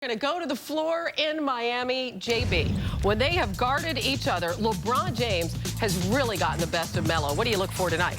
Going to go to the floor in Miami. JB, when they have guarded each other, LeBron James has really gotten the best of Melo. What do you look for tonight?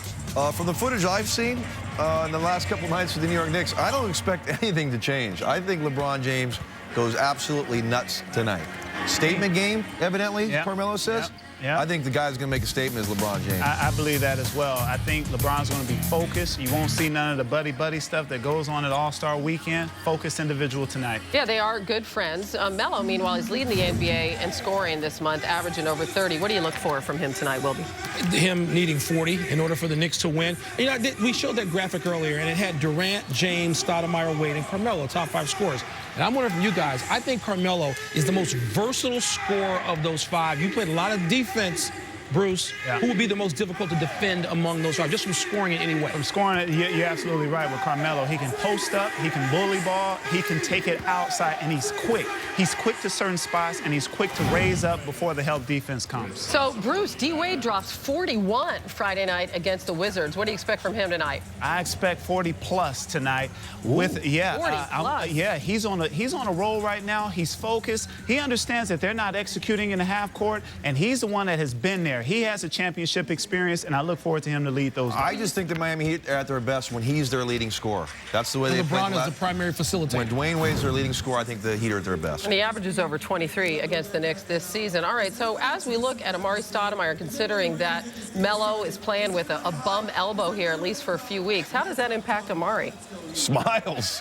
From the footage I've seen in the last couple nights for the New York Knicks, I don't expect anything to change. I think LeBron James goes absolutely nuts tonight. Statement game, evidently, Carmelo says. Yeah. I think the guy's going to make a statement as LeBron James. I believe that as well. I think LeBron's going to be focused. You won't see none of the buddy-buddy stuff that goes on at All-Star Weekend. Focused individual tonight. Yeah, they are good friends. Melo, meanwhile, is leading the NBA in scoring this month, averaging over 30. What do you look for from him tonight, Wilby? Him needing 40 in order for the Knicks to win. You know, we showed that graphic earlier, and it had Durant, James, Stoudemire, Wade, and Carmelo, top 5 scorers. And I'm wondering from you guys, I think Carmelo is the most versatile scorer of those 5. You played a lot of defense, Bruce. Who would be the most difficult to defend among those 5, just from scoring in any way? From scoring, you're absolutely right with Carmelo. He can post up, he can bully ball, he can take it outside, and he's quick. He's quick to certain spots, and he's quick to raise up before the help defense comes. So, Bruce, D-Wade drops 41 Friday night against the Wizards. What do you expect from him tonight? I expect 40-plus tonight. With 40+. He's on a roll right now. He's focused. He understands that they're not executing in the half court, and he's the one that has been there. He has a championship experience, and I look forward to him to lead those. I just think the Miami Heat are at their best when he's their leading scorer. That's the way they play. LeBron is the primary facilitator. When Dwayne Wade's their leading scorer, I think the Heat are at their best. And he averages over 23 against the Knicks this season. All right, so as we look at Amari Stoudemire, considering that Melo is playing with a bum elbow here, at least for a few weeks, how does that impact Amari? Smiles.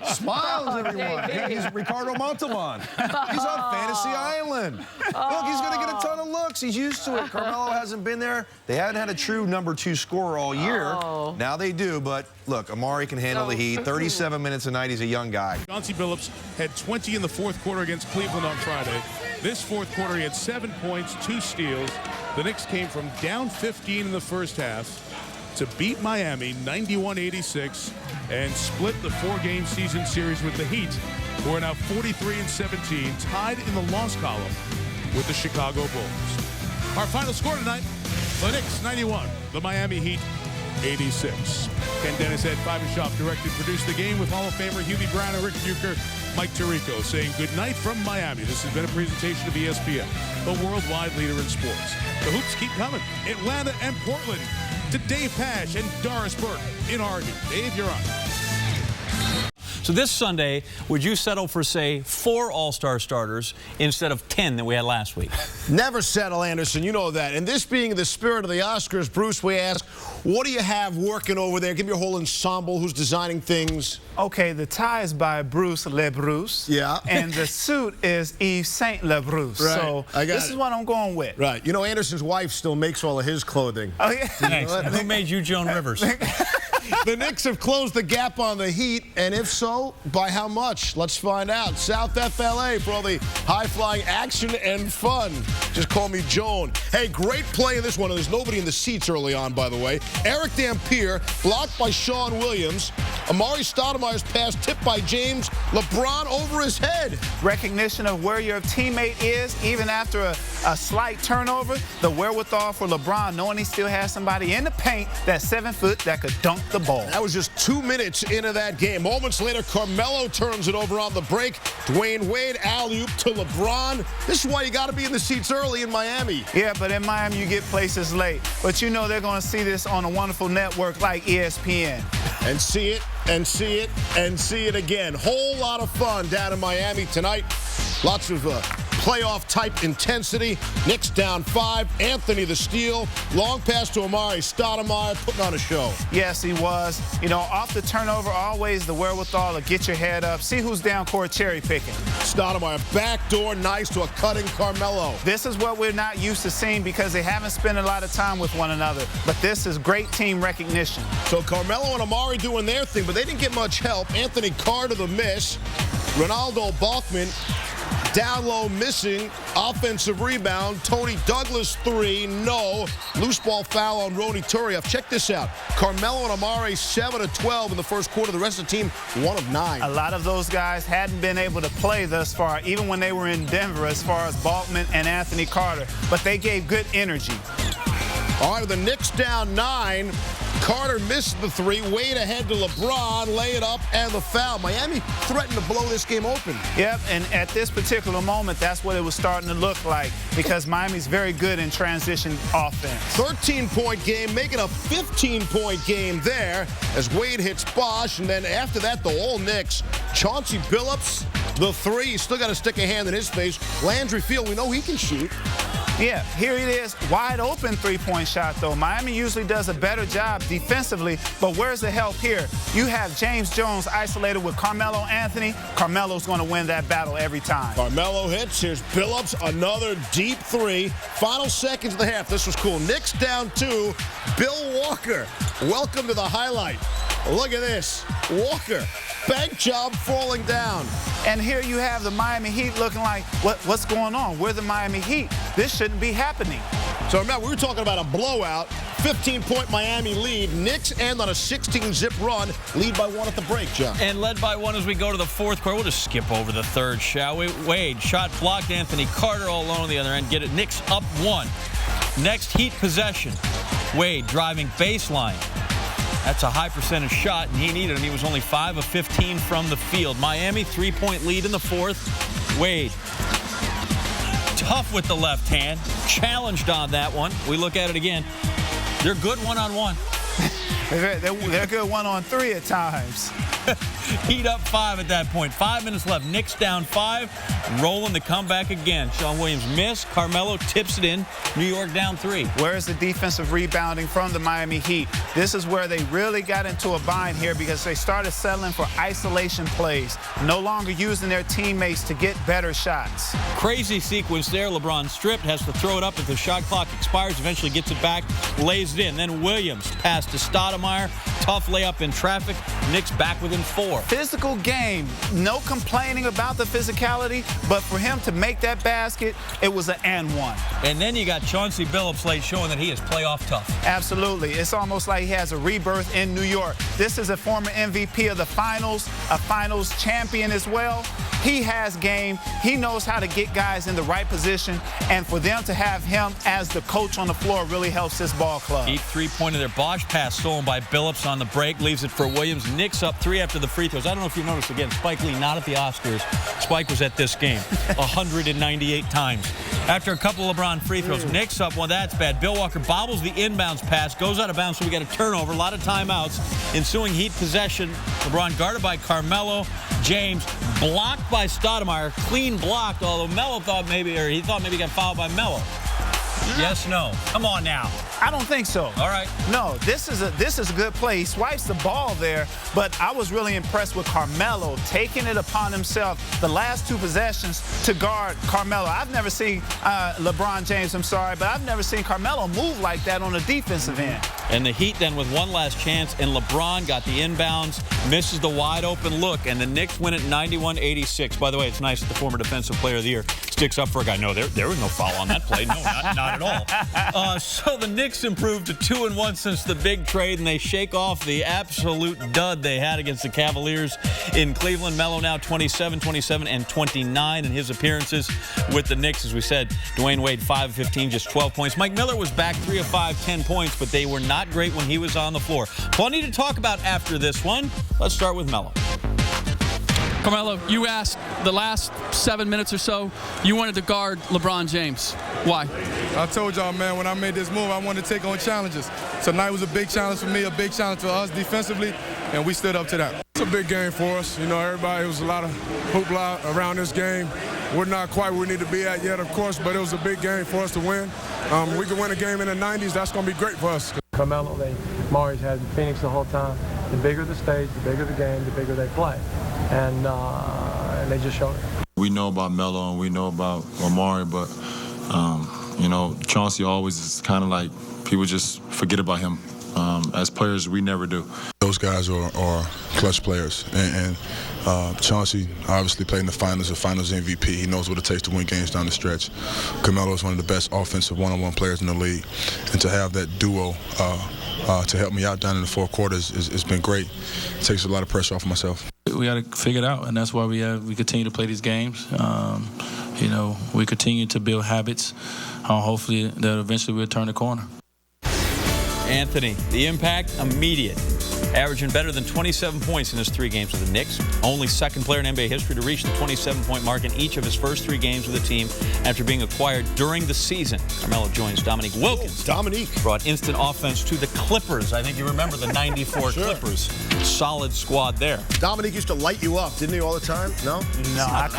Smiles, everyone. He's Ricardo Montalban. He's on Fantasy Island. Look, he's going to get a ton of looks. He's used to it. Carmelo hasn't been there. They haven't had a true #2 scorer all year. Now they do, but look, Amari can handle the Heat. 37 minutes a night. He's a young guy. Chauncey Billups had 20 in the fourth quarter against Cleveland on Friday. This fourth quarter, he had 7 points, 2 steals. The Knicks came from down 15 in the first half to beat Miami 91-86 and split the 4-game season series with the Heat, who are now 43-17, tied in the loss column with the Chicago Bulls. Our final score tonight, the Knicks 91, the Miami Heat 86. Ken Dennis, Ed Feibershoff directed, produced the game with Hall of Famer Hubie Brown and Rick Bucher, Mike Tirico saying good night from Miami. This has been a presentation of ESPN, the worldwide leader in sports. The hoops keep coming. Atlanta and Portland. To Dave Pash and Doris Burke in Oregon. Dave, you're on. So this Sunday, would you settle for, say, 4 All-Star starters instead of 10 that we had last week? Never settle, Anderson. You know that. And this being the spirit of the Oscars, Bruce, we ask, what do you have working over there? Give me your whole ensemble. Who's designing things? Okay, the tie is by Bruce LeBruce. Yeah. And the suit is Yves Saint LeBruce. Right. So this is what I'm going with. Right. You know, Anderson's wife still makes all of his clothing. Oh, yeah. Thanks. Who made you Joan Rivers? The Knicks have closed the gap on the Heat, and if so, by how much? Let's find out. South FLA for all the high-flying action and fun. Just call me Joan. Hey, great play in this one. There's nobody in the seats early on, by the way. Eric Dampier, blocked by Sean Williams. Amari Stoudemire's pass tipped by James. LeBron over his head. Recognition of where your teammate is, even after a slight turnover. The wherewithal for LeBron, knowing he still has somebody in the paint that's 7 foot that could dunk the ball. That was just 2 minutes into that game. Moments later, Carmelo turns it over on the break. Dwayne Wade alley-oop to LeBron. This is why you got to be in the seats early in Miami. Yeah, but in Miami, you get places late. But you know they're going to see this on a wonderful network like ESPN. And see it, and see it, and see it again. Whole lot of fun down in Miami tonight. Lots of playoff-type intensity. Knicks down 5. Anthony the steal. Long pass to Amari Stoudemire, putting on a show. Yes, he was. You know, off the turnover, always the wherewithal to get your head up. See who's down court cherry picking. Stoudemire, backdoor nice to a cutting Carmelo. This is what we're not used to seeing because they haven't spent a lot of time with one another. But this is great team recognition. So Carmelo and Amari doing their thing, but they didn't get much help. Anthony Carter the miss. Ronaldo Balkman down low, missing. Offensive rebound. Tony Douglas 3, no. Loose ball foul on Rony Turieff. Check this out. Carmelo and Amari 7 of 12 in the first quarter. The rest of the team 1 of 9. A lot of those guys hadn't been able to play thus far, even when they were in Denver, as far as Balkman and Anthony Carter. But they gave good energy. All right, the Knicks down 9. Carter missed the three. Wade ahead to LeBron. Lay it up and the foul. Miami threatened to blow this game open. Yep, and at this particular moment, that's what it was starting to look like because Miami's very good in transition offense. 13-point game, making a 15-point game there as Wade hits Bosch. And then after that, the all Knicks. Chauncey Billups, the three. He's still got to stick a hand in his face. Landry Field, we know he can shoot. Yeah, here it is. Wide open three-point shot, though. Miami usually does a better job defensively, but where's the help here? You have James Jones isolated with Carmelo Anthony. Carmelo's going to win that battle every time. Carmelo hits. Here's Billups, another deep three. Final seconds of the half. This was cool. Knicks down 2. Bill Walker, welcome to the highlight. Look at this. Walker, bank job falling down. And here you have the Miami Heat looking like, what's going on? We're the Miami Heat. This shouldn't be happening. So remember, we were talking about a blowout. 15-point Miami lead. Knicks end on a 16-zip run. Lead by 1 at the break, John. And led by 1 as we go to the fourth quarter. We'll just skip over the third, shall we? Wade, shot blocked. Anthony Carter all alone on the other end. Get it. Knicks up 1. Next Heat possession. Wade driving baseline. That's a high percentage shot, and he needed him. He was only 5 of 15 from the field. Miami, 3-point lead in the fourth. Wade, tough with the left hand. Challenged on that one. We look at it again. They're good one-on-one. They're good 1-on-3 at times. Heat up 5 at that point. 5 minutes left. Knicks down 5. Rolling the comeback again. Sean Williams missed. Carmelo tips it in. New York down 3. Where's the defensive rebounding from the Miami Heat? This is where they really got into a bind here because they started settling for isolation plays. No longer using their teammates to get better shots. Crazy sequence there. LeBron stripped. Has to throw it up if the shot clock expires. Eventually gets it back. Lays it in. Then Williams pass to Stoudemire. Tough layup in traffic. Knicks back within 4. Physical game. No complaining about the physicality, but for him to make that basket, it was an and one. And then you got Chauncey Billups late showing that he is playoff tough. Absolutely. It's almost like he has a rebirth in New York. This is a former MVP of the finals, a finals champion as well. He has game. He knows how to get guys in the right position, and for them to have him as the coach on the floor really helps this ball club. Deep three-pointer there. Bosch pass stolen by Billups on the break. Leaves it for Williams. Knicks up 3 after the free throws. I don't know if you noticed, again, Spike Lee not at the Oscars. Spike was at this game 198 times. After a couple of LeBron free throws, Knicks up 1. That's bad. Bill Walker bobbles the inbounds pass. Goes out of bounds, so we got a turnover. A lot of timeouts. Ensuing Heat possession. LeBron guarded by Carmelo. James blocked by Stoudemire. Clean blocked, although Melo thought maybe, or he thought maybe he got fouled by Melo. Yes, no. Come on now. I don't think so. All right. No, this is a good play. He swipes the ball there, but I was really impressed with Carmelo taking it upon himself the last 2 possessions to guard Carmelo. I've never seen LeBron James, but I've never seen Carmelo move like that on the defensive end. And the Heat then with one last chance, and LeBron got the inbounds, misses the wide open look, and the Knicks win it 91-86. By the way, it's nice that the former defensive player of the year sticks up for a guy. No, there was no foul on that play. No, not at all. So the Knicks improved to 2-1 since the big trade, and they shake off the absolute dud they had against the Cavaliers in Cleveland. Melo now 27, 27, and 29 in his appearances with the Knicks. As we said, Dwayne Wade 5 of 15, just 12 points. Mike Miller was back 3 of 5, 10 points, but they were not great when he was on the floor. Plenty to talk about after this one. Let's start with Melo. Carmelo, you asked the last 7 minutes or so, you wanted to guard LeBron James. Why? I told y'all, man, when I made this move, I wanted to take on challenges. Tonight was a big challenge for me, a big challenge for us defensively, and we stood up to that. It's a big game for us. You know, everybody, it was a lot of hoopla around this game. We're not quite where we need to be at yet, of course, but it was a big game for us to win. We can win a game in the 90s. That's going to be great for us. Carmelo, Mari's had Phoenix the whole time. The bigger the stage, the bigger the game, the bigger they play. And they just showed it. We know about Melo and we know about Amari, but, you know, Chauncey always is kind of like people just forget about him. As players, we never do. Those guys are clutch players. And Chauncey obviously played in the finals, a finals MVP. He knows what it takes to win games down the stretch. Carmelo is one of the best offensive one-on-one players in the league. And to have that duo to help me out down in the fourth quarter has been great. It takes a lot of pressure off myself. We got to figure it out, and that's why we continue to play these games. You know, we continue to build habits. Hopefully that eventually we'll turn the corner. Anthony, the impact, immediate. Averaging better than 27 points in his 3 games with the Knicks. Only second player in NBA history to reach the 27-point mark in each of his first 3 games with the team after being acquired during the season. Carmelo joins Dominique Wilkins. Dominique. Brought instant offense to the Clippers. I think you remember the 94 Sure. Clippers. Solid squad there. Dominique used to light you up, didn't he, all the time? No? No, I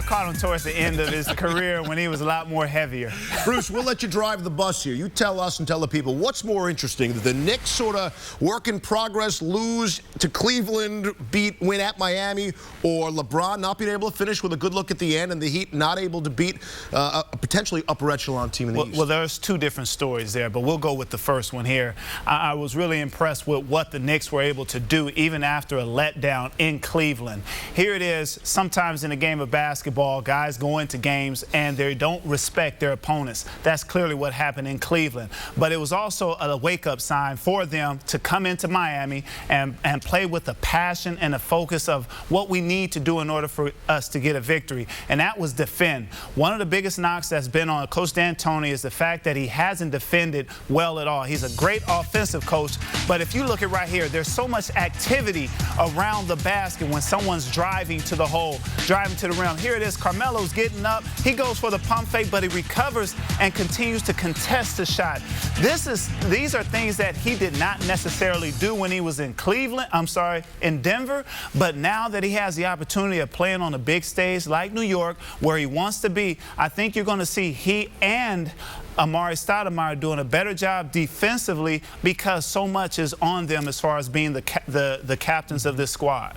caught him towards the end of his career when he was a lot more heavier. Bruce, we'll let you drive the bus here. You tell us and tell the people, what's more interesting? The Knicks sort of work in progress, lose to Cleveland, win at Miami, or LeBron not being able to finish with a good look at the end and the Heat not able to beat a potentially upper echelon team in the East? Well, there's 2 different stories there, but we'll go with the first one here. I was really impressed with what the Knicks were able to do even after a letdown in Cleveland. Here it is, sometimes in a game of basketball, guys go into games and they don't respect their opponents. That's clearly what happened in Cleveland. But it was also a wake-up sign for them to come into Miami and play with the passion and the focus of what we need to do in order for us to get a victory, and that was defend. One of the biggest knocks that's been on Coach D'Antoni is the fact that he hasn't defended well at all. He's a great offensive coach, but if you look at right here, there's so much activity around the basket when someone's driving to the hole, driving to the rim. Here it is, Carmelo's getting up. He goes for the pump fake, but he recovers and continues to contest the shot. These are things that he did not necessarily do when he was in in Denver, but now that he has the opportunity of playing on a big stage like New York, where he wants to be, I think you're going to see he and Amari Stoudemire doing a better job defensively because so much is on them as far as being the captains of this squad.